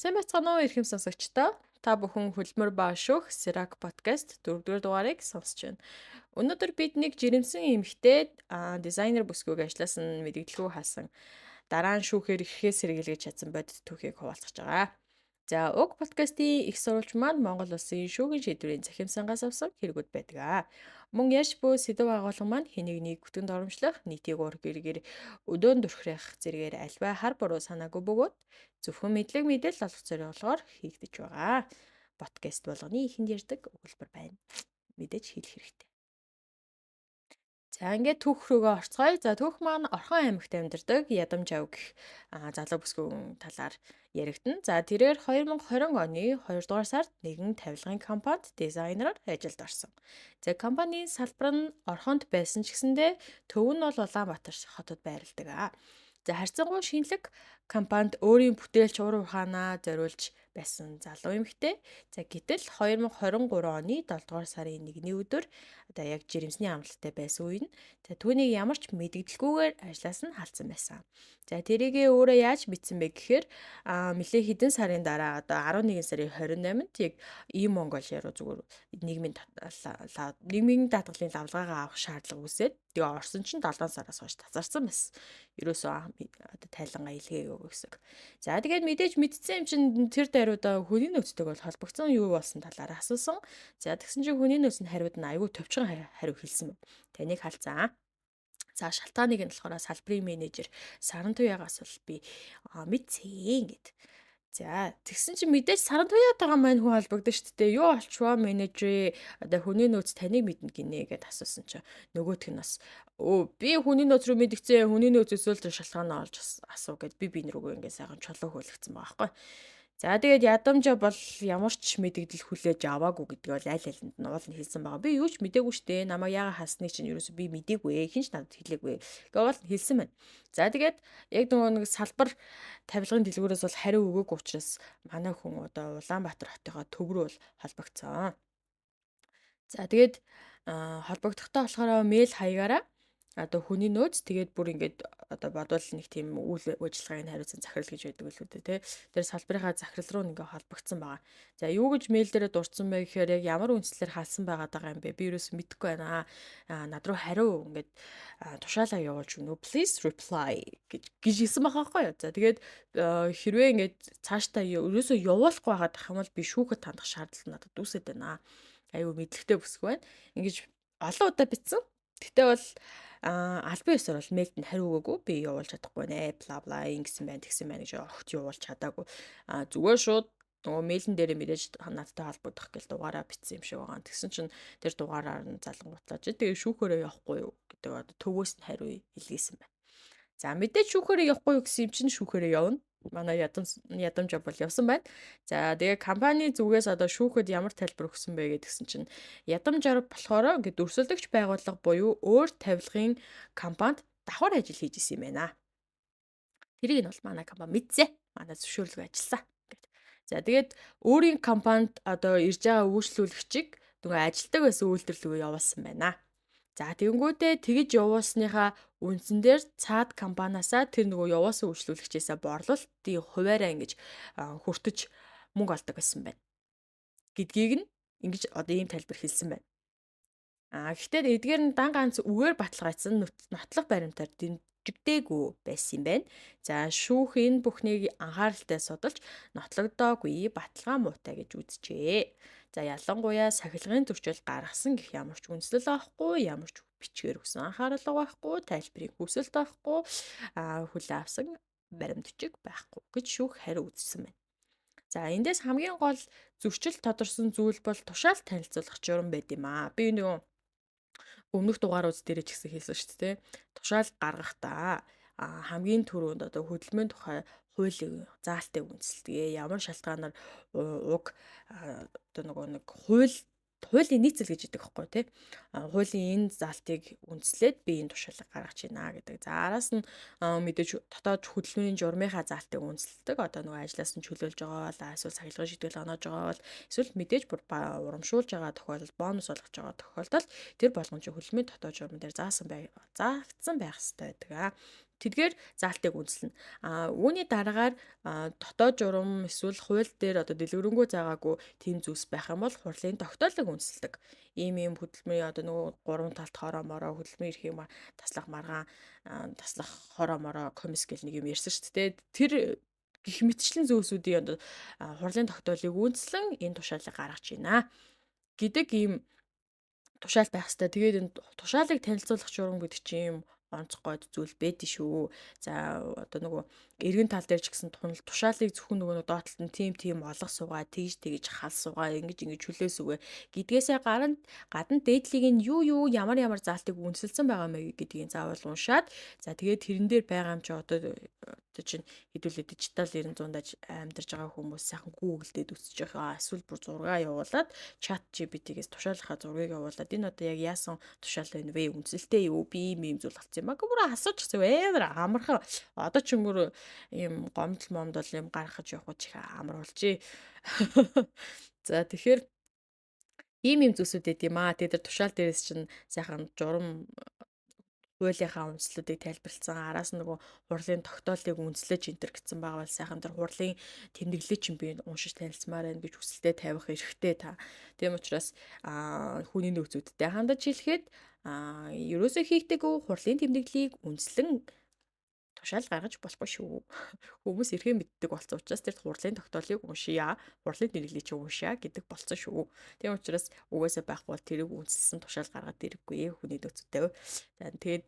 Сайн байцгаана уу эрхэм сонсогчдоо. Та бүхэн хөдөлмөр ба шүүх Сирак подкаст 4-р дугаарыг сонсож байна. Өнөөдөр бид нэг жирэмсэн эмэгтэй дизайнер бүсгүйг ажлаас нь мэдэгдэлгүй хаасан. Дараа нь шүүхээр ихэхээс сэргийлгэж чадсан бодит түүхийг хуваалцаж байгаа. За уг подкастын их сурвалж маань Монгол Улсын шүүхийн шийдвэрийн захимсангаас авсан хэрэгүүд байдаг. Мөн яш буй сэдв агуулга маань хэнийг нэг бүтэнд оромжлох, нийтийг уур гэргээр өдөөн дүрхрэх зэргээр альва хар буруу санаагүй бөгөөд зөвхөн мэдлэг мэдээлэл олох зорилгоор хийгдэж байгаа. Подкаст болгоны ихэнд ярьдаг өгүүлбэр байна. Мэдээж хэлэх хэрэгтэй. За ингээд түүх рүүгээ орцгоё. За түүх маань Орхон аймагт амьдардаг Ядам Жав гэх залуу бүсгүйн талаар яригдана. За тэрээр 2020 оны 2 дугаар сард нэгэн тавилгын компанид дизайнераар ажилд орсон. За компанийн салбар нь Орхонд байсан ч гэсэндээ төв нь бол Улаанбаатар хотод байрладаг. За харьцангуй шинэлэг компанид өөрийн бүтээлч ур ухаанаа зориулж байсан залуу эмэгтэй. За гэтэл 2023 оны 7 дугаар сарын 1-ний өдөр одоо яг жирэмсний амралттай байсан үе нь түүнийг ямар ч мэдэгдэлгүйгээр ажлаас нь халдсан байсан. За тэрийгээ өөрөө яаж мэдсэн бэ гэхээр нэлээ хэдэн сарын дараа одоо 11 сарын 28-нд яг E-Mongolia руу зүгээр нийгмийн даатгалын лавлгаагаа авах шаардлага үүсээд тэгээ орсон чинь 7 сараас хойш тасарсан байсан. Ерөөсөө одоо тайлангаа илгээгээгүй гэсэн. За тэгээд мэдээж мэдсэн юм чинь тэр даруйда хүний нөөцтэйг бол холбогдсон юу болсон талаар асуусан. За тэгсэн чинь хүний нөөц нь хариуд нь айгүй төвчгөн хариу хэлсэн байна. Таныг халцсан. За шалтгааныг нь болохоор салбарын менежер Сарантуягаас бол би мэдсэн гэд. За тэгсэн чинь мэдээж Сарантуятайгаа маань хүн холбогдсон шүү дээ. Юу олчваа менежер одоо хүний нөөц таныг мэднэ гинэ гэд асуусан чинь нөгөөх нь бас би хүний нөөц рүү мэдгцээ хүний нөөцөөс л шалтгаанаа олж асуу гэд би нэрүүгөө ингээ сайхан чулуу хөөлгцэн байгаа байхгүй. За тэгээд ядамжаа бол ямар ч мэдэгдэл хүлээж аваагүй гэдэг бол аль алинд нь уул нь хэлсэн байгаа. Би юу ч мэдээгүй штэ. Намайг яага хасныг чинь ерөөсөө би мэдээгүй. Хинч надад хэлээгүй. Гэхдээ уул нь хэлсэн байна. За тэгээд яг нэг салбар тавилгын дэлгүүрээс бол хариу өгөөг учраас манай хүн одоо Улаанбаатар хотынхоо төв рүү бол холбогдсон. За тэгээд холбогдохдоо болохоор мэйл хаягаараа одоо хүний нөөц тэгээд бүр ингээд одоо бодвол нэг тийм үйл ажиллагааны хариуцсан захирал гэж байдаг л үү те. Тэр салбарынхаа захирал руу ингээ холбогдсон байгаа. За юу гэж мэйл дээрээ дурдсан бэ гэхээр яг ямар үндслээр халсан байгаад байгаа юм бэ? Би юусэн мэдэхгүй байна. Над руу хариу ингээд тушаалаа явуулж өгнө. Please reply гэж хэлсэн байгаа байхгүй юу. За тэгээд хэрвээ ингээд цаашдаа ерөөсөө явуулахгүй байгаад ах юм бол би шүүхэд хандах шаардлага надад үүсэж байна. Аюу мэдлэгтэй бүсгүй байна. Ингэж олон удаа битсэн. Гэтэ бол албан ёсоор бол мэйлд нь хариу өгөөгүй би явуулж чадахгүй нэ бла бла ингэсэн байна тэгсэн байна гэж огт явуулж чадаагүй. Зүгээр шууд нөгөө мэйлэн дээр мэдээж надтай холбогдох гэж дугаараа бичсэн юм шиг байгаа. Тэгсэн чинь тэр дугаараар нь залангуутлаач тэгээ шүүхөрөө явахгүй юу гэдэг одоо төвөөс нь хариу илгээсэн байна. За мэдээж шүүхээрээ явахгүй юу гэсэн юм чинь шүүхээрээ явна. Манай ядамж бол явсан байна. За тэгээ компани зүгээс одоо шүүхэд ямар тайлбар өгсөн бэ гэдгсэн чинь ядамж болохоор ингээд өрсөлдөгч байгууллага буюу өөр тавилгын компанид давхар ажил хийж исэн юм байна. Тэрийг нь бол манай компани мэдсэн. Манай зөвшөөрлөг ажилласан гэд. За тэгээд өөрийн компанид одоо ирж байгаа үйлчлүүлэгчийг нөгөө ажилтдаг байсан үйлдвэрлэл рүү явуулсан байна. За тэгэнгүүтээ тэгж явуулсныхаа үндсэн дээр цаад компаниасаа тэр нөгөө явуулсан үйлчлүүлэгчээсээ борлуулалтын хуваараа ингэж хүртэж мөнгө олдог гэсэн байна. Гэдгийг нь ингэж одоо ийм тайлбар хэлсэн байна. Гэхдээ эдгээр нь дан ганц үгээр баталгаажсан нотлох баримтаар дэмжигдээгүй байсан юм байна. За шүүх энэ бүхнийг анхааралтай судалж нотлогдоогүй баталгаа муутай гэж үзжээ. За ялангуяа сахилгын зөрчил гаргасан гэх ямар ч үндэслэл авахгүй, ямар ч бичгээр өгсөн анхаарал байхгүй, тайлбарыг хүсэлт авахгүй, хүлээ авсан баримт бичиг байхгүй гэж шүүх хариу үзсэн байна. За эндээс хамгийн гол зөрчил тодорсон зүйл бол тушаал танилцуулах журам байд юм аа. Би нөгөө өмнөх дугаарууд дээр ч гэсэн хэлсэн шүү дээ. Тушаал гаргахдаа хамгийн түрүүнд одоо хөдөлмөрийн тухай хуулийн заалтыг үндэслэдэг. Ямар шалтгаанаар уг одоо нөгөө нэг хуулийн нийцэл гэж яддаг байхгүй тий. Хуулийн энэ заалтыг үндэслээд би энэ тушаалыг гаргаж байна гэдэг. За араас нь мэдээж дотоод хөдөлмөрийн журмынхаа заалтыг үндэслэдэг. Одоо нөгөө ажлаас нь чөлөөлж байгаа бол эсвэл сахилгын шийдвэр оноож байгаа бол эсвэл мэдээж бүр урамшуулж байгаа тохиолдолд бонус олгож байгаа тохиолдолд тэр болгон чинь хөдөлмөрийн дотоод журман дээр заагдсан байх хэрэгтэй байдаг. Тэдгээр заалтыг үндэслэнэ. Үүний дараагаар дотоод журам эсвэл хууль дээр одоо дэлгэрэнгүй заагаагүй тийм зүйлс байх юм бол хурлын тогтоолыг үндэслэдэг. Ийм хөдөлмөрийн одоо нөгөө гурван талт хороо мороо хөдөлмөрийн эрх юм таслах маргаан таслах хороо мороо комисс гэл нэг юм ярьсан шүү дээ. Тэр гих мэтчлэн зүйлсүүдийн одоо хурлын тогтоолыг үндэслэн энэ тушаалыг гаргаж байна гэдэг ийм тушаал байх хэвээр. Тэгээд энэ тушаалыг танилцуулах журам гэдэг чинь юм онцгой зүйл байдэн шүү. За одоо нөгөө эргэн тал дээр ч гэсэн тушаалыг зөвхөн нөгөө доотлолт нь тийм олох суугаа тэгж хал суугаа ингэж хүлээс үгэ гэдгээсээ гадна дээдлийг нь юу ямар заалтыг үнсэлсэн байгаа мэй гэдгийг заавал уншаад за тэгээд тэрэн дээр байгаа юм чи одоо чинь хэдүүлээ дижитал 900-д амьдарч байгаа хүмүүс сайхан Google-д үзчих эсвэл бүр зураг явуулаад чат GPT-гээс тушаалынхаа зургийг явуулаад энэ одоо яг яасан тушаал байна вэ? Үнсэлтэй юу? Би ийм зүйл болсон юм аа. Бүр асууж гэсэн амар амархан. Одоо ч мөр ийм гомдол момдол юм гаргаж явах чих амар болжээ. За тэгэхээр ийм зүйлсүүд байд юм аа. Тэгээд тушаал дээрээс чинь сайхан журам хуулийнхаа үндслүүдийг тайлбарлсан. Араас нь нөгөө хурлын тогтоолыг үндэслэж энтер гэсэн байгаа бол сайхан тэр хурлын тэмдэглэлийг чинь би уншиж танилцмаар байна гэж хүсэлтэд тавих хэрэгтэй та. Тийм учраас хүний нөөцүүдтэй хандаж хэлэхэд ерөөсөө хийгдэггүй хурлын тэмдэглэлийг үндэслэн тушаал гаргаж болохгүй шүү. Хүмүүс эрхээ мэддэг болсон учраас тэр хурлын тогтоолыг уншия, хурлын тэмдэглэлийг чинь уншия гэдэг болсон шүү. Тийм учраас угаасаа байхгүй бол тэрийг үндэслэн тушаал гаргаад ирэггүй хүний нөөцтэй. Тэгээд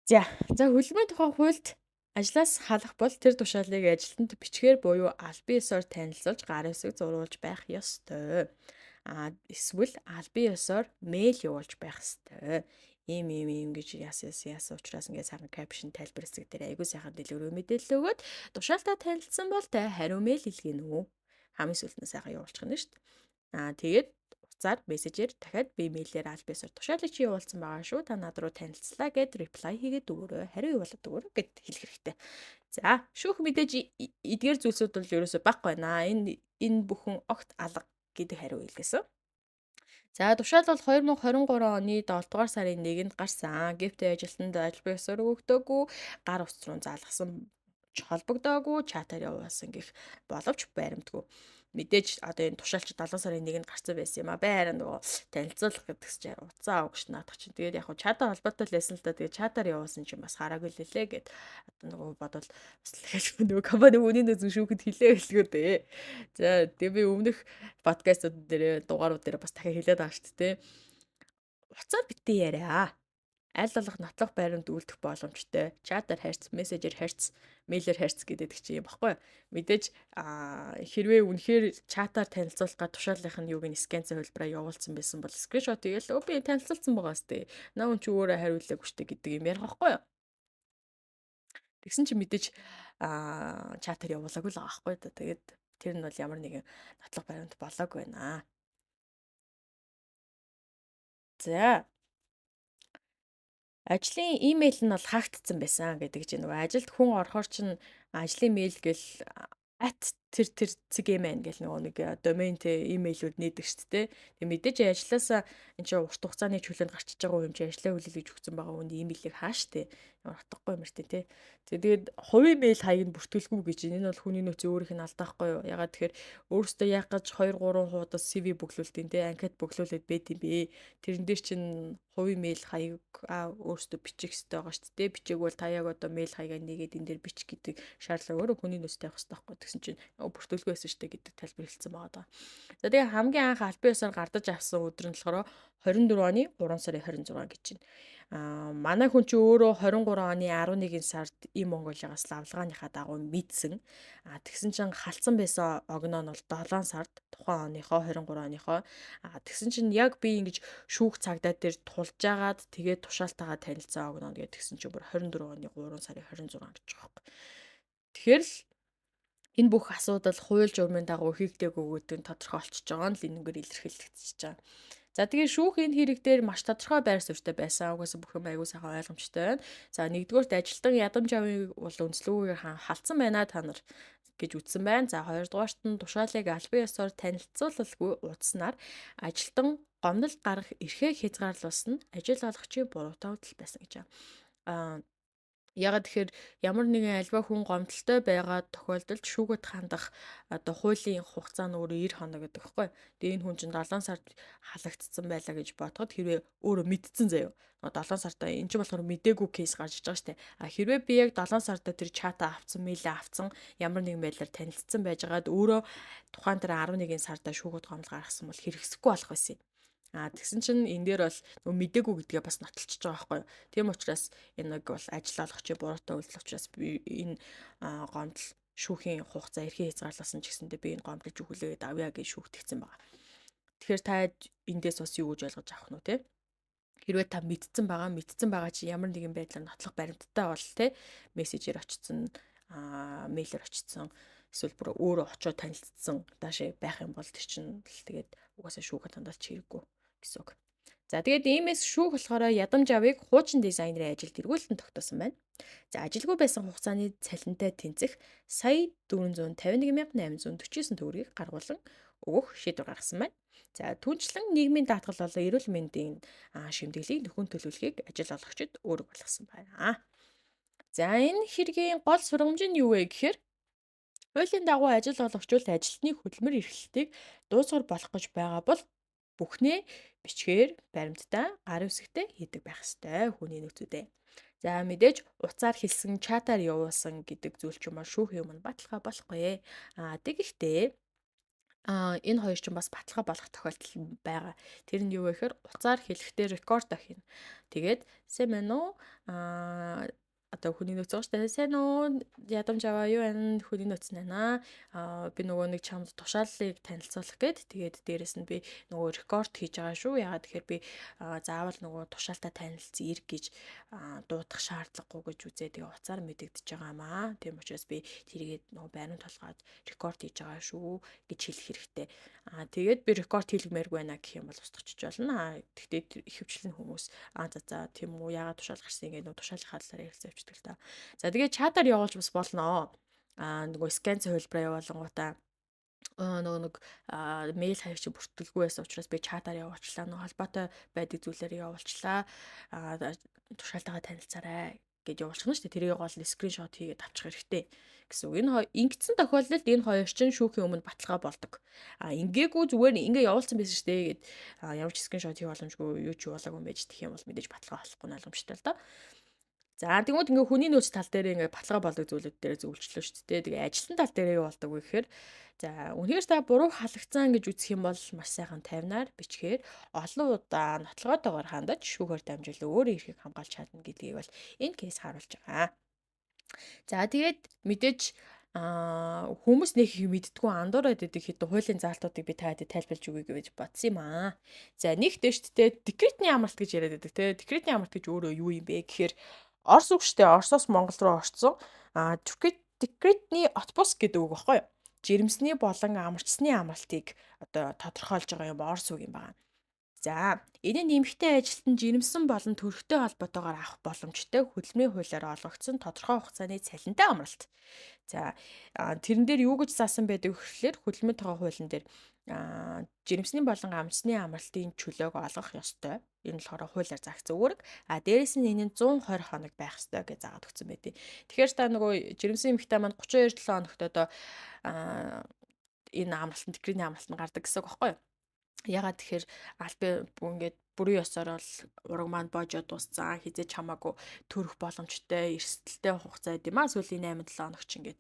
за хөдөлмөрийн тухай хуульд ажлаас халах бол тэр тушаалыг ажилтнад бичгээр буюу албан ёсоор танилцуулж гар хэсэг зурулж байх ёстой. Эсвэл албан ёсоор мэйл явуулж байх ёстой. Ийм гэж яасан учраас ингээд сайхан капшн тайлбар хэсэг дээр айгүй сайхан дэлгэрүү мэдээлэл өгөөд тушаалтаа танилцсан бол та хариу мэйл илгээнэ үү? Хамгийн сүүлд нь сайхан явуулчих нь шүү дээ. Тэгээд уцаар мессежээр дахиад би мэйлээр аль бисаар тушаалыг чи явуулсан байгаа шүү. Та над руу танилцлаа гэд reply хийгээд өгөөрэй. Хариу явуулаад өгөөрэй гэд хэлэх хэрэгтэй. За, шүүх мэдээж эдгээр зүйлсүүд бол ерөөсөй баггүй байна. Энэ бүхэн огт алга гэдэг хариу илгээсэн. За тушаал бол 2023 оны 7 дугаар сарын 1-нд гарсан. Гэвч ажилтнанд ажил бай ёсоор өгдөөгүй, гар утас руу залгасан холбогдоогүй, чатаар явуулсан гэх боловч баримтгүй. Мэдээж одоо энэ тушаалч 7 сарын 1-нд гарсан байсан юм а. Байраа нөгөө танилцуулах гэдгс чи уцаа өгч наадах чинь. Тэгээд яг хуу чатаар холбоотой л байсан л да. Тэгээд чатаар явуулсан чинь бас хараагүй лээ гэд одоо нөгөө бодвол бас нөгөө компани үнийн нөөц шүүхэд хилээ хэлгээд ээ. За тэгээд би өмнөх подкастууд дээр дугаарууд дээр бас дахиад хэлээд байгаа шүү дээ. Уцаар битгий яриа. Аль болох нотлох байранд үлдэх боломжтой. Чатаар харьц, мессежээр харьц, мэйлээр харьц гэдэг чинь юм баггүй. Мэдээж хэрвээ үнэхээр чатаар танилцуулах га тушаалынх нь юуг нь сканцаа хөлбраа явуулсан байсан бол скриншот хийгээл би танилцуулсан байгаа сте. Наа чи өөрөө хариулаагүй штэ гэдэг юм ярих байхгүй юу? Тэгсэн чи мэдээж чатаар явуулаагүй л байгаа байхгүй да. Тэгээд тэр нь бол ямар нэгэн нотлох баримт болоогүй байна. За ажлын имэйл нь бол хаагдсан байсан гэдэг чинь нөгөө ажилд хүн орохоор чинь ажлын мэйл гэл тэр цэгээмэн гэл нөгөө нэг доментэй имэйлүүд нээдэг шүү дээ. Тэг мэдээж ажилласаа энэ чинь урт хугацааны чөлөөнд гарчиж байгаа юм чи ажлаа хүлээлгэж өгсөн байгаа хүнд имэйлийг хаа штэ. Ямар утгагүй юм ртэ тий. Тэгээд хувийн мэйл хаяг нь бүртгүүлгүй гэж энэ бол хүний нөөцийн өөрийнх нь алдаахгүй юу. Ягаад тэгэхээр өөрөөсөө яг гаж 2 3 хуудас CV бөглүүлтийн тий анкет бөглүүлээд байд юм бэ. Тэрэн дээр чинь хувийн мэйл хаяг өөрөөсөө бичих хэрэгтэй байгаа шүү дээ. Бичээг бол та яг одоо мэйл хаягаа нэгээд энэ дээр бич гэдэг шаардлага өөрөө хүний нөөцтэй байх хэрэгтэй байхгүй. Тэгсэн чинь бүртгүүлгүй байсан шүү дээ гэдэг тайлбар хэлсэн байгаа даа. За тэгээ хамгийн анх албан ёсоор гардаж авсан өдөр нь болохоор 24 оны 3 сарын 26 гэж байна. Манай хүн чи өөрөө 23 оны 11 сард им Монголиас лавлгааныхаа дагуу мэдсэн. Тэгсэн чинь халдсан байсан огноо нь бол 7 сард тухайн оныхоо 23 оныхоо. Тэгсэн чинь яг би ингэж шүүх цагдаа дээр тулж агаад тэгээд тушаалтайгаа танилцсан огноо гэдэг тэгсэн чинь бүр 24 оны 3 сарын 26 гэж байгаа юм. Тэгэхээр л энэ бүх асуудал хууль журмын дагуу хийгдээгүй гэдэг нь тодорхой болчихж байгаа нь л энэгээр илэрхийлэгдчихэж байгаа. За тэгээ шүүх энэ хэрэг дээр маш тодорхой байр суурьтай байсан. Угаасаа бүх юм аягүй сайхан ойлгомжтой байна. За нэгдүгээрт ажилтан ядамж авыг бол үндэслэлгүйгээр халдсан байна та нар гэж үтсэн байна. За хоёрдугаарт нь тушаалыг албан ёсоор танилцуулалгүй утаснаар ажилтан гомдол гарах эрхээ хязгаарлуулсан нь ажил олгогчийн буруу товдол байсан гэж байна. Ягаад тэгэхээр ямар нэгэн альва хүн гомдолтой байгаа тохиолдолд шүүгët хандах одоо хуулийн хугацаа нь өөрөө 90 хоног гэдэг байхгүй. Тэгээ энэ хүн чинь 7 сард халагдсан байлаа гэж бодоход хэрвээ өөрөө мэдсэн заяа. 7 сартаа эн чинь болохоор мдээгүй кейс гарч иж байгаа штэ. А хэрвээ би яг 7 сартаа тэр чата авцсан, мэйлээ авцсан, ямар нэгэн байдлаар танилцсан байжгаад өөрөө тухайн тэр 11 сарда шүүгët гомдол гаргасан бол хэрэгсэхгүй болох байсан юм. Тэгсэн чинь энэ дээр бол нөгөө мдээгүй гэдгээ бас нотолчихж байгаа байхгүй юу. Тийм учраас энэ нэг бол ажил олгогчийн буруутай үйлдэл учраас би энэ гомдол шүүхийн хугацаа эрхээ хязгаарласан ч гэсэндээ би энэ гомдлыг хүлээгээд авъя гэж шүүгдчихсэн байгаа. Тэгэхээр та эндээс бас юу гэж ойлгож авах нь вэ те? Хэрвээ та мэдсэн байгаа чи ямар нэгэн байдлаар нотлох баримттай бол те мессежээр очсон, мэйлээр очсон, эсвэл бүр өөрөө очиод танилцсан даашаа байх юм бол тэр чинь тэгээд угаасаа шүүхэд хандалт хэрэггүй гэсэн үг. За тэгээд иймээс шүүх болохоор ядамж авыг хуучин дизайнерын ажилд эргүүлэлтэн тогтоосон байна. За ажилгүй байсан хугацааны цалинтай тэнцэх сая 451,849 төгрөгийг гаргуулan өгөх шийдвэр гаргасан байна. За түүнчлэн нийгмийн даатгал болон эрүүл мэндийн шимтгэлийг нөхөн төлөвлөхийг ажил олгогчид өөрөг болгосон байна. За энэ хэргийн гол сургамж нь юу вэ гэхээр хуулийн дагуу ажил олгогчид ажилтны хөдөлмөр эрхлэлтийг дуусгар болох гэж байгаа бол бүхнээ бичгээр баримттай гар үсэгтэй хийдэг байх ёстой хүний нөхцөлдөө. За мэдээж уцаар хэлсэн чатаар явуулсан гэдэг зүйл ч юм уу шүүхийн өмнө баталгаа болохгүй. Тэгэхдээ энэ хоёр ч бас баталгаа болох тохиолдол байгаа. Тэр нь юу вэ гэхээр уцаар хэлэхдээ рекорд ахина. Тэгээд сайн байна уу? Одоо хүний нөөц байгаа шүү дээ. Сайн уу? Ядамж аваа юу байна? Хүний нөөц байна. Би нөгөө нэг чамд тушааллыг танилцуулах гээд тэгээд дээрэс нь би нөгөө рекорд хийж байгаа шүү. Ягаад тэгэхээр би заавал нөгөө тушаалтаа танилцъя гэж дуудах шаардлагагүй гэж үзээ. Тэгээ уцаар мэдэгдэж байгаамаа. Тийм учраас би тэргээд нөгөө байрны толгойд рекорд хийж байгаа шүү гэж хэлэх хэрэгтэй. Тэгээд би рекорд хийлгмээргүй байна гэх юм бол устгachж болно. Гэхдээ ихэвчлэн хүмүүс за тийм үү ягаад тушаал гарсан ингэ нөгөө тушаалын хааллаар ярилцаж авчдаг л та. За тэгээд чатаар явуулж бас болно. Нөгөө скан хувилбараа явуулангуудаа нөгөө нэг мэйл хавьч бүртгэлгүй байсан учраас би чатаар явуулчлаа. Нөгөө холбоотой байдаг зүйлээр явуулчлаа. Тушаалтайгаа танилцаарай гэж явуулчихна шүү дээ. Тэрийг гол скриншот хийгээд авчих хэрэгтэй гэсэн үг. Энэ ингэсэн тохиолдолд энэ хоёр чинь шүүхийн өмнө баталгаа болдог. Ингээгүй зүгээр ингээ явуулсан байсан шүү дээ гэд ямар ч скриншот хийх боломжгүй юу ч болоогүй юм байж тэх юм бол мэдээж баталгаа болохгүй нь ойлгомжтой л доо. За тэгмүүд ингээ хүний нөөц тал дээр ингээ баталгаа болдог зүйлүүд дээр зөвлөлчлөө шүү дээ. Тэгээ ажилтан тал дээр юу болдог вэ гэхээр за үнэхээр та буруу халагдсан гэж үзэх юм бол маш сайхан тайвнаар бичгээр олон удаа нотлогоотойгоор хандаж шүүхээр дамжуулан өөрийн эрхийг хамгаалж чадна гэдгийг бол энэ кейс харуулж байгаа. За тэгээд мэдээж хүмүүс нэг их мэддгүү андуураад идэг хэд хуулийн заалтуудыг би таад тайлбарлаж өгье гэж бодсон юм аа. За нэгтэй шүү дээ декретний амралт гэж яриад байдаг те. Декретний амралт гэж өөрөө юу юм бэ гэхээр Орос үг шүү дээ. Оросоос Монгол руу орцсон. Декретний отпуск гэдэг үг баггүй юу? Жирэмсний болон амарчсны амралтыг одоо тодорхойлж байгаа юм Орос үг юм байна. За энэ нь эмэгтэй ажилтан жирэмсэн болон төрхтэй холбоотойгоор авах боломжтой хөдөлмөрийн хуулиар олгогдсон тодорхой хугацааны цалинтай амралт. За тэрэн дээр юу гэж заасан байдаг гэхээр хөдөлмөрийн тогоо хуулийн дээр жирэмсний болон амарчсны амралтын чөлөөг олгох ёстой. Энэ болохоор хуулиар заагдсан үүрэг. Дээрээс нь энэ 120 хоног байх ёстой гэж заагаад өгсөн байдیں۔ Тэгэхээр та нөгөө жирэмсэн эмэгтэй маань 32-7 хоногт одоо энэ амралтын декретний амралт нь гардаг гэсэн үг байхгүй юу? Ягаад тэгэхээр албан ингээд бүрийн ёсоор бол ураг маань боожоо дууссан хизээч хамаагүй төрөх боломжтой эрсдэлтэй хугацаа гэдэг юм аа сүүлийн 8-7 хоног ч ингээд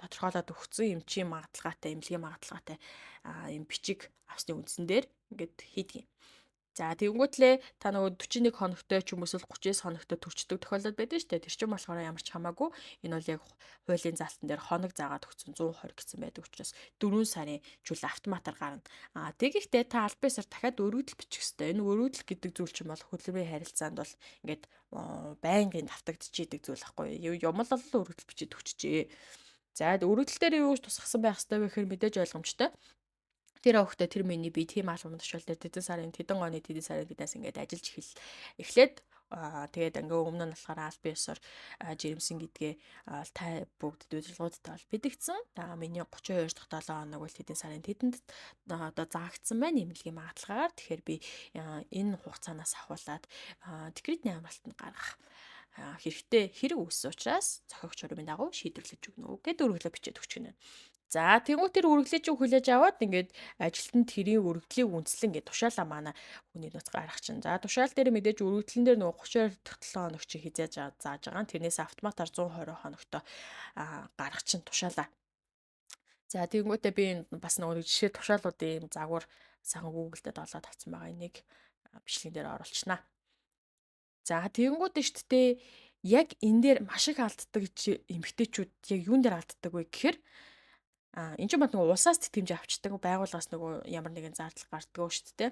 тодорхойлоод өгсөн эмчийн магадлалтай эмнэлгийн магадлалтай юм бичиг авсны үндсэн дээр ингээд хийдэг юм. За тэгэнгүүтлээ та нөгөө 41 хоногтой ч юм уу 39 хоногтой төрчдөг тохиолдол байдаг шүү дээ. Тэр чинь болохоор ямар ч хамаагүй энэ бол яг хуулийн заалтан дээр хоног заагаад өгсөн 120 гэсэн байдаг учраас 4 сарын чөлөө автоматар гарна. Тэгэхдээ та албан ёсоор дахиад өргөдөл бичих ёстой. Энэ өргөдөл гэдэг зүйл чинь бол хөдөлмөрийн харилцаанд бол ингээд байнгын давтагдчихийдэг зүйл байхгүй юу? Юм л өргөдөл бичиж өгчжээ. За өргөдөл дээр юу гэж тусгасан байх ёстой вэ гэхээр мэдээж ойлгомжтой. Тэр өвхтө тэр миний би тийм албан тушаал дээр тэдэн сарын тэдэн оны тэдэн сарын бидээс ингээд ажиллаж эхлээд тэгээд ингээ өмнө нь болохоор албан ёсоор жирэмсэн гэдгээ та бүгд удирдлагуудтай бол бэлэгдсэн. Миний 32 дахь 7 хоног бол тэдэн сарын тэдэнд одоо заагдсан байна эмнэлгийн магадлалаар. Тэгэхээр би энэ хугацаанаас ахуулаад декретний амралтанд гаргах хэрэгтэй хэрэг үүссэн учраас зохиогч хуримын дагуу шийдвэрлэж өгнө гэд өргөлөө бичээд өгч гэнэ. За тэгвэл тэр үргэлжлэж хүлээж аваад ингээд ажилтнанд тэрийн өргөдлийг үндэслэн ингээд тушаалаа манай хүний нууц гаргах чинь. За тушаал дээр мэдээж өргөдлөн дээр нөгөө 32 дахь 7 хоног чи хизээж зааж байгаа. Тэрнээс автоматар 120 хоногтой гаргах чинь тушаалаа. За тэгэнгүүтээ би бас нөгөө жишээ тушаалуудын загвар сайхан Google-д олоод авсан байгаа. Энийг бичлэгэн дээр оруулчихнаа. За тэгэнгүүт нь шүү дээ яг энэ дээр маш их алддаг эмэгтэйчүүд яг юун дээр алддаг вэ гэхээр энэ ч бод нөгөө улсаас тэтгэмж авчдаг байгууллагаас нөгөө ямар нэгэн зардал гардаг шүү дээ.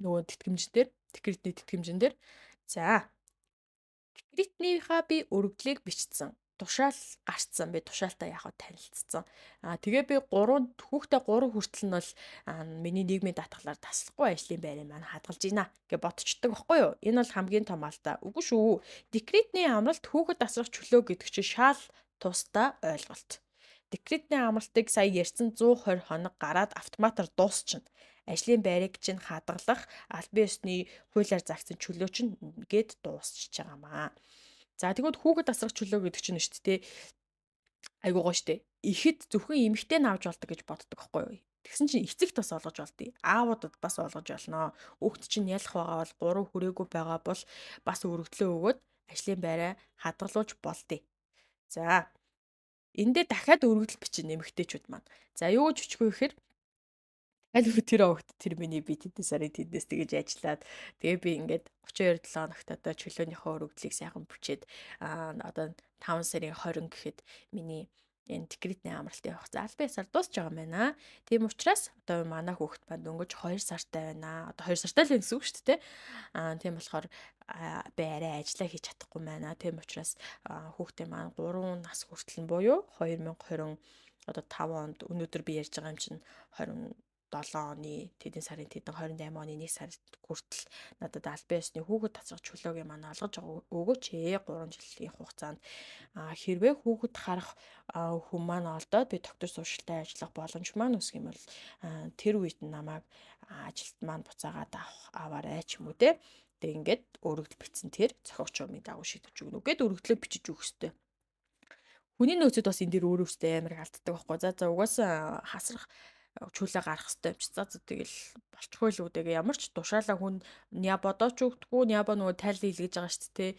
Нөгөө тэтгэмжэн дээр, секретний тэтгэмжэн дээр. За секретнийхаа би өргөдлийг бичсэн. Тушаал гарцсан би тушаалтаа яг танилцсан. Тэгээ би 3 хүүхдээ 3 хүртэл нь бол миний нийгмийн даатгалаар таслахгүй ажлын байрыг маань хадгалж ийна гэж бодчихдог байхгүй юу? Энэ бол хамгийн том алдаа. Үгүй шүү. Декретний амралт хүүхэд асрах чөлөө гэдэг чинь шал тусдаа ойлголт. Декретний амралтыг сая ярьсан 120 хоног гараад автоматар дуусчихна. Ажлын байрыг чинь хадгалах албан ёсны хуулиар заагдсан чөлөө чинь гээд дуусчихж байгаамаа. За тэгвэл хүүхэд асрах чөлөө гэдэг чинь шүү дээ. Айгуу гоё шүү дээ. Ихэд зөвхөн эмэгтэй нь авч болдог гэж боддог байхгүй юу? Тэгсэн чинь эцэгт бас олгож болдгийг. Аавуудад бас олгож болно. Хүүхэд чинь ялах байгаа бол 3 хүрээгүй байгаа бол бас өргөдлөө өгөөд ажлын байраа хадгалуулж болдгийг. За энэ дээр дахиад өргөдөл бичин нэмэгтэйчүүд маань. За юу гэж өчгөө гэхээр аль тэр огт тэр миний би тэдэн сарын тэднээс тэгэж ажиллаад тэгээ би ингээд 32 7 хоногт одоо чөлөөнийхөө өргөдлийг сайхан бичээд одоо 5 сарын 20 гэхэд миний энэ декретний амралтын хугацаа албан ёсоор дуусч байгаа юм байна. Тийм учраас одоо манай хүүхэд манд өнгөж 2 сартай байна. Одоо 2 сартай л гэсэн үг шүү дээ. Тийм болохоор би арай ажиллаа хийж чадахгүй байна. Тийм учраас хүүхдээ маань 3 нас хүртэл нь буюу 2020 одоо 5 онд өнөөдөр би ярьж байгаа юм чинь 27 оны тэдэн сарын тэдэн 28 оны 1 сард хүртэл надад албан ёсны хүүхэд тасрах чөлөөг маань олгож өгөөч 3 жилийн хугацаанд хэрвээ хүүхэд харах хүн маань олдоод би доктор сууршилтай ажиллах боломж маань үсэх юм бол тэр үед намайг ажилд маань буцаагаад аваарай ч юм уу те. Тэг ингээд өргөдөл бичсэн тэр зохиогч юмны дагуу шийдвэж өгнө гэд өргөдлөө бичиж өгөх хэрэгтэй. Хүний нөөцөд бас энэ дэр өөрөөсөө амар алддаг байхгүй. За угаасаа хасрах чөлөө гарах хэрэгтэй юм чи. За тэгэл болчихгүй л үдэг. Ямар ч тушаалаа хүн бодооч өгдөггүй, нөгөө тайлан илгээж байгаа шүү дээ.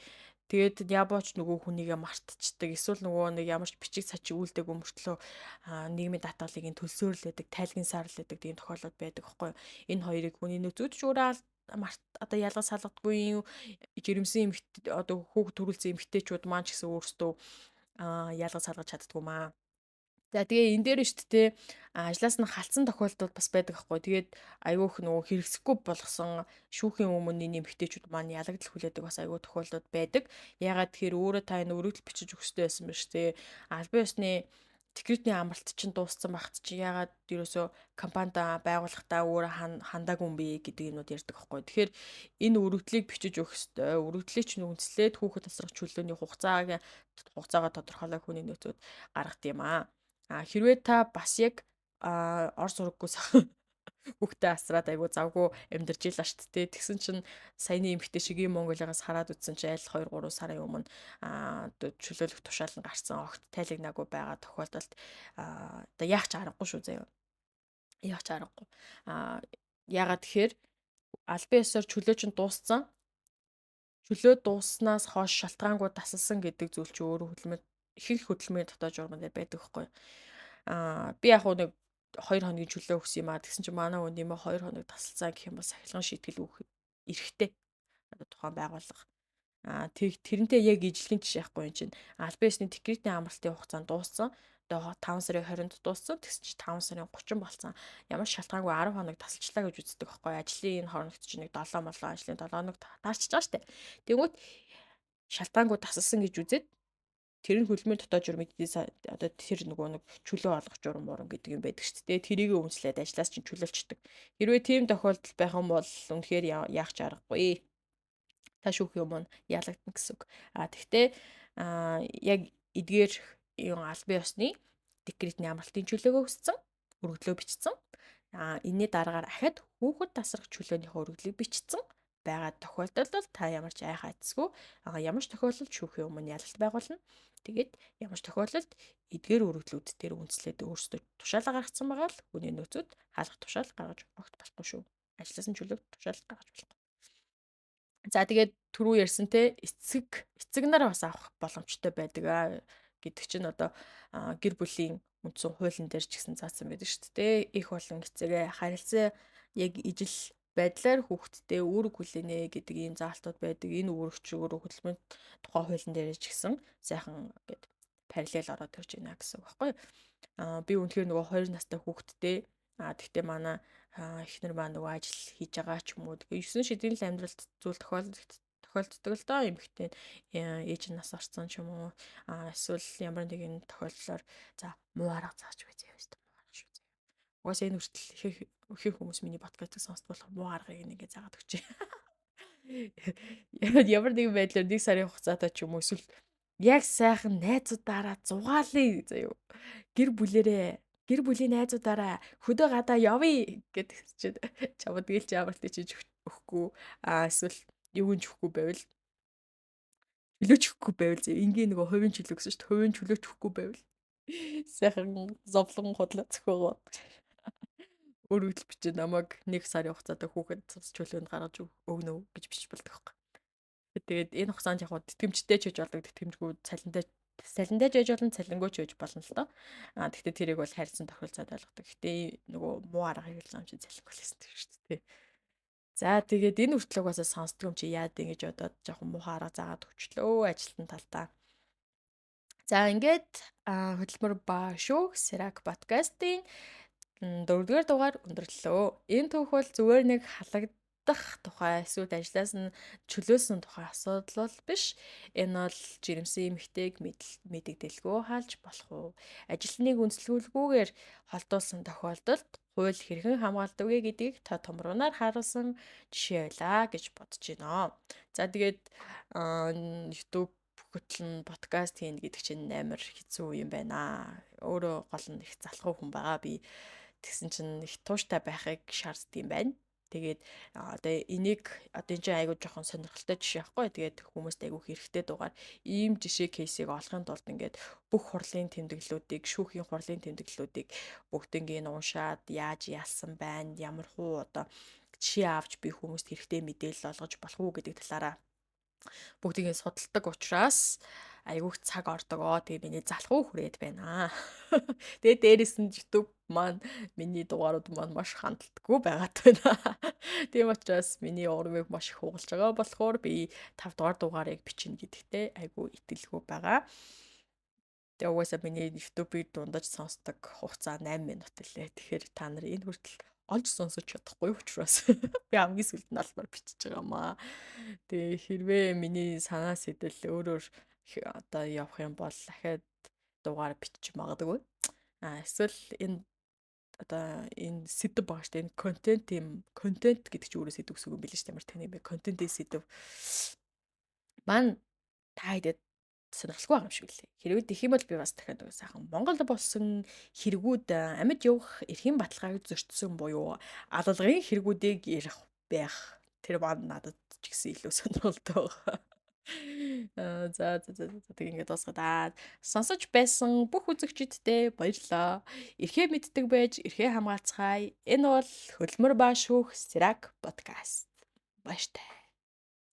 Тэгээд ябооч нөгөө хүнийгээ мартчихдаг. Эсвэл нөгөө нэг ямар ч бичиг цачиг үлдэг өмөртлөө нийгмийн даатгалыг нь төлсөөрлөдөг, тайлгын саарладаг тийм тохиолдол байдаг байхгүй юу? Энэ хоёрыг хүний нөөцөд ч өөрөө одоо ялгаж салгадаггүй жирэмсэн эмэгтэй одоо хүүхд төрүүлсэн эмэгтэйчүүд маань ч гэсэн өөрсдөө ялгаж салгаж чаддгүй маа. За тэгээ энэ дээр шүү дээ ажлаас нь халтсан тохиолдол бас байдаг аахгүй. Тэгээд айгүйх нөгөө хэрэгсэхгүй болгосон шүүхийн өмнө нэмэгтэйчүүд маань ялагдал хүлээдэг бас айгүй тохиолдол байдаг. Ягаад тэгэхээр өөрөө та энэ өргөдөл бичиж өгөх хэрэгтэй байсан байна шүү дээ. Албан ёсны секретний амралт чинь дууссан багт чи ягаад ерөөсөө компанид байгууллагатаа өөрөө хандаагүй юм бэ гэдэг юмуд ярьдаг аахгүй. Тэгэхээр энэ өргөдлийг бичиж өгөх хэрэгтэй. Өргөдлийг чинь үндэслээд хүүхэд тасрах чөлөөний хугацаагаа тодорхойлох хүний нөөцөд гаргад юм аа. Хэрвээ та бас яг ор сураггүй хүүхдээ асраад айгу завгүй амьдарч илаа шүү дээ. Тэгсэн чинь саяны эмэгтэй шиг юм Монголиас хараад үтсэн чинь аль 2 3 сарын өмнө чөлөөлөх тушаал нь гарсан огт тайлагнаагүй байгаа тохиолдолд одоо яах ч аргагүй шүү заяа. Яах ч аргагүй. Ягаад тэгэхээр албан ёсоор чөлөө чинь дууссан. Чөлөө дуусснаас хойш шалтгаангүй тасалсан гэдэг зүйл чи өөрөө хөдөлмөр ихэнх хөдөлмөрийн дотоод журман дээр байдаг байхгүй. Би яг нэг 2 хоногийн чөлөө өгсөн юм аа. Тэгсэн чинь манай хүн нэмээ 2 хоног тасалцаа гэх юм бол сахилган шийтгэл өгөх эрэхтэй. Одоо тухайн байгууллага. Тэрнтэй яг ижлэгийн жишээ байхгүй юм чинь. Албан ёсны секретний амралтын хугацаанд дууссан. Одоо 5 сарын 20-нд дууссан. Тэгсэн чинь 5 сарын 30 болсон. Ямар шалтгаангүй 10 хоног тасалчлаа гэж үздэг байхгүй. Ажлын энэ хооронд чинь нэг 7 молоо ажлын 7 хоног таарчиж байгаа штэ. Тэгвэл шалтгаангүй тасалсан гэж үзээд тэр нь хөлмийн дотоод журмыг одоо тэр нөгөө нэг чөлөө олгох журам мурам гэдэг юм байдаг шүү дээ. Тэрийг үнслээд ажлаас чинь чөлөөлчдөг. Хэрвээ тийм тохиолдол байх юм бол үнэхээр яах ч аргагүй. Та шүүх юм нь ялагдана гэсэн үг. Тэгтээ яг эдгээр юм албан ёсны декретний амралтын чөлөөгөө өссөн, өргөдлөө бичсэн. Энэний дараагаар ахад хүүхэд тасрах чөлөөнийхөө өргөдлийг бичсэн. байгаа тохиолдолд бол та ямар ч айхаацгүй ямар ч тохиолдолд шүүхийн өмнө ялалт байгуулна. Тэгээд ямар ч тохиолдолд эдгээр өргөдлүүд дээр үндэслээд өөрсдөө тушаалга гаргацсан байгаа л хүний нөөцөд хаалга тушаал гаргаж өгөх болохгүй шүү. Ажлаас нь чөлөөт тушаал гаргаж болохгүй. За тэгээд түрүү ярьсан те эцэг нар бас авах боломжтой байдаг гэдэг чинь одоо гэр бүлийн үндсэн хуулийн дээр ч гэсэн заасан байдаг шүү дээ. Их болон эцэгээ харилцаа яг ижил байдлаар хүүхэдтэй үүрэг хүлээнэ гэдэг ийм заалтууд байдаг. Энэ үүрэгч өөрөө хөдөлмөрийн тухай хуулийн дээр ч гэсэн сайхан ингээд параллел ороод ирж байна гэсэн үг байхгүй. Би үнэхээр нөгөө 2 настай хүүхэдтэй тэгтээ манай эхнэр маань нөгөө ажил хийж байгаа ч юм уу. Тэгээ 9 шидийн л амьдралд зүйл тохиолддог л доо эмэгтэй ээж нь нас орсон ч юм уу. Эсвэл ямар нэгэн тохиолдлоор за муу арга зааж байцаа юм шүү дээ. Муу арга шүү дээ. Угаасаа энэ хүртэл их хүмүүс миний подкастыг сонсдог болох муу аргыг ингээ заагаад өгч. Ямар нэгэн байдлаар 1 сарын хугацаатай ч юм уу эсвэл яг сайхан найзуудаараа зугаалъя заяа. Гэр бүлийн найзуудаараа хөдөө гадаа явъя гэдэг чихэд чамд гээл чи амарт чиж өгөхгүй эсвэл юу гэнч өгөхгүй байвал чөлөөч өгөхгүй байвал заяа. Ингийн нөгөө хувийн чөлөө гэсэн шүү дээ. Хувийн чөлөөч өгөхгүй байвал сайхан зовлон худлаа зөхөөгөө. Өөрөглөл бичээ намайг 1 сарын хугацаатай хүүхэд цус чөлөөнд гаргаж өгнө үү гэж бичиж болдог байхгүй. Тэгээд энэ хугацаанд яг тэтгэмжтэй ч гэж болдог, тэтгэмжгүй цалинтай ч гэж болно, цалингүй ч гэж болно л доо. Тэгтээ тэрийг бол харилцан тохиолцоод ойлгодог. Гэтэ нөгөө муу аргыг л юм чи цалингүй л гэсэн шүү дээ. За тэгээд энэ хүртлэг бас сонсдог юм чи яад ингэж бодоод жоохон муухай арга заагаад өчлөө ажилтан талдаа. За ингээд хөдөлмөр ба шүү Сэрак подкастын 4-р дугаар өндөрлөө. Энэ түүх бол зүгээр нэг халагдах тухай эсвэл ажлаас нь чөлөөсөн тухай асуудал бол биш. Энэ бол жирэмсэн эмэгтэйг мэдэгдэлгүй хаалж болох уу? Ажилтныг үнэлгүүлгүйгээр холдуулсан тохиолдолд хууль хэрхэн хамгаалдаг вэ гэдгийг та томруунаар харуулсан жишээ байлаа гэж бодож байна. За тэгээд YouTube хөтлөн подкаст хийн гэдэг чинь амар хэцүү юм байна. Өөрөө гол нь их залхуу хүн байгаа. Би тэгсэн чинь их тууштай байхыг шаарддаг юм байна. Тэгээд одоо энийг одоо энэ чинь айгуу жоохон сонирхолтой жишээ байхгүй. Тэгээд хүмүүст айгуу хэрэгтэй дугаар ийм жишээ кейсийг олохын тулд ингээд бүх хурлын тэмдэглэлүүдийг, шүүхийн хурлын тэмдэглэлүүдийг бүгднийг нь уншаад яаж яалсан байна, ямар хуу одоо жишээ авч би хүмүүст хэрэгтэй мэдээлэл олгож болох уу гэдэг талаараа бүгдийг нь судалдаг учраас айгуух цаг ордог. Тэгээ миний залхуу хүрээд байна. Тэгээ дээрэс нь YouTube маань миний дугаарууд маань маш хандлагагүй байгаад байна. Тийм учраас миний урмыг маш их хугалж байгаа болохоор би 5 дугаар дугаарыг бичнэ гэдэгтээ айгуу итгэлгүй байгаа. Тэгээ угаасаа миний YouTube-ийг дундаж сонсдог хугацаа 8 минут лээ. Тэгэхээр та нар энэ хүртэл олж сонсож чадахгүй учраас би хамгийн сүүлд нь албаар бичиж байгаамаа. Тэгээ хэрвээ миний санаа сэтэл өөрөөр одоо явах юм бол дахиад дугаар бичиж магадгүй. Эсвэл энэ одоо энэ сэдв байгаа шүү дээ. Энэ контент гэдэг чинь өөрөө сэдв гэсэн үг юм билээ шүү дээ. Ямар тань юм бэ? Контентын сэдв маань та хэдэд сонирхолтой байгаа юм шиг лээ. Хэрвээ тэх юм бол би бас дахиад сайхан Монгол болсон хэрэгүүд амьд явах эрхийн баталгааг зөрчсөн буюу алалгын хэрэгүүдийг ярих байх. Тэр маань надад ч гэсэн илүү сонирхолтой байгаа. За тэг ингээд дуусгаад сонсож байсан бүх үзэгчидтэй баярлалаа. Эрхээ мэддэг байж эрхээ хамгаалцгаая. Энэ бол хөдөлмөр ба шүүх Сэрак подкаст. Баяртай.